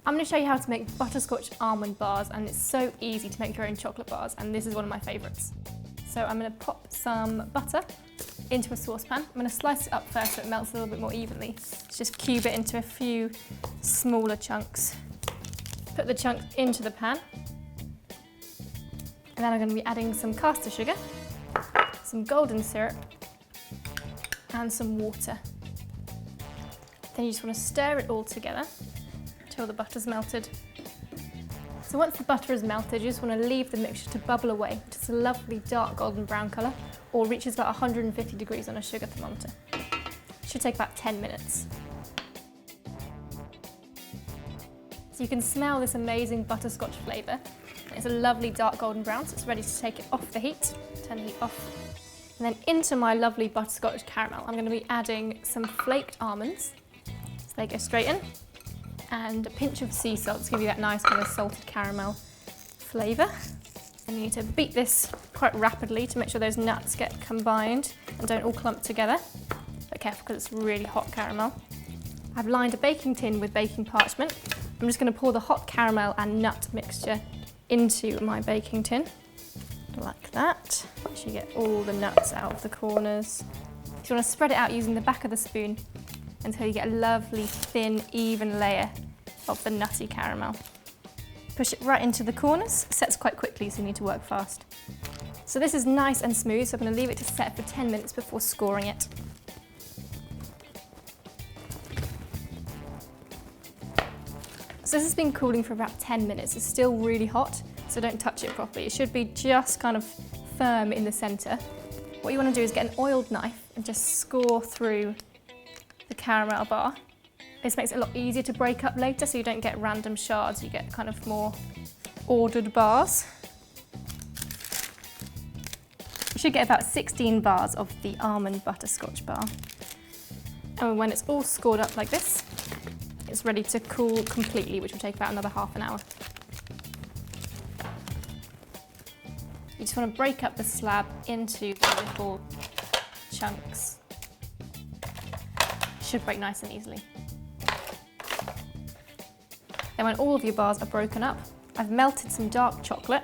I'm going to show you how to make butterscotch almond bars, and it's so easy to make your own chocolate bars, and this is one of my favourites. So I'm going to pop some butter into a saucepan. I'm going to slice it up first so it melts a little bit more evenly. Just cube it into a few smaller chunks. Put the chunks into the pan. And then I'm going to be adding some caster sugar, some golden syrup, and some water. Then you just want to stir it all together until the butter's melted. So once the butter is melted, you just want to leave the mixture to bubble away. It's a lovely dark golden brown colour, or reaches about 150 degrees on a sugar thermometer. It should take about 10 minutes. So you can smell this amazing butterscotch flavour. It's a lovely dark golden brown, so it's ready to take it off the heat. Turn the heat off. And then into my lovely butterscotch caramel, I'm going to be adding some flaked almonds. So they go straight in. And a pinch of sea salt to give you that nice kind of salted caramel flavour. And you need to beat this quite rapidly to make sure those nuts get combined and don't all clump together. But careful because it's really hot caramel. I've lined a baking tin with baking parchment. I'm just going to pour the hot caramel and nut mixture into my baking tin, like that. Make sure you get all the nuts out of the corners. You want to spread it out using the back of the spoon until you get a lovely thin, even layer of the nutty caramel. Push it right into the corners. It sets quite quickly, so you need to work fast. So this is nice and smooth, so I'm going to leave it to set for 10 minutes before scoring it. So this has been cooling for about 10 minutes. It's still really hot, so don't touch it properly. It should be just kind of firm in the centre. What you want to do is get an oiled knife and just score through the caramel bar. This makes it a lot easier to break up later, so you don't get random shards, you get kind of more ordered bars. You should get about 16 bars of the almond butterscotch bar. And when it's all scored up like this, it's ready to cool completely, which will take about another half an hour. You just want to break up the slab into the little chunks. It should break nice and easily. Then when all of your bars are broken up, I've melted some dark chocolate.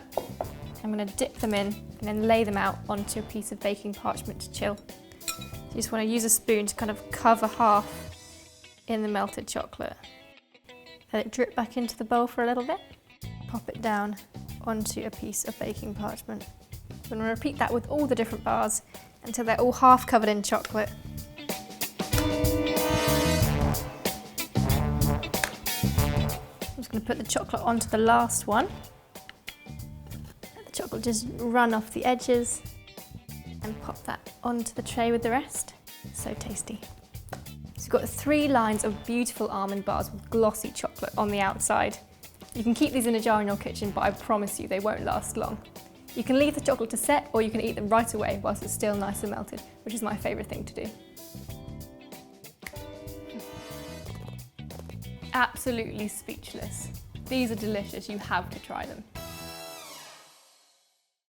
I'm going to dip them in and then lay them out onto a piece of baking parchment to chill. So you just want to use a spoon to kind of cover half in the melted chocolate. Let it drip back into the bowl for a little bit. Pop it down onto a piece of baking parchment. I'm going to repeat that with all the different bars until they're all half covered in chocolate. I'm just going to put the chocolate onto the last one. Let the chocolate just run off the edges and pop that onto the tray with the rest. So tasty. So you've got 3 lines of beautiful almond bars with glossy chocolate on the outside. You can keep these in a jar in your kitchen, but I promise you they won't last long. You can leave the chocolate to set, or you can eat them right away whilst it's still nice and melted, which is my favourite thing to do. Absolutely speechless. These are delicious, you have to try them.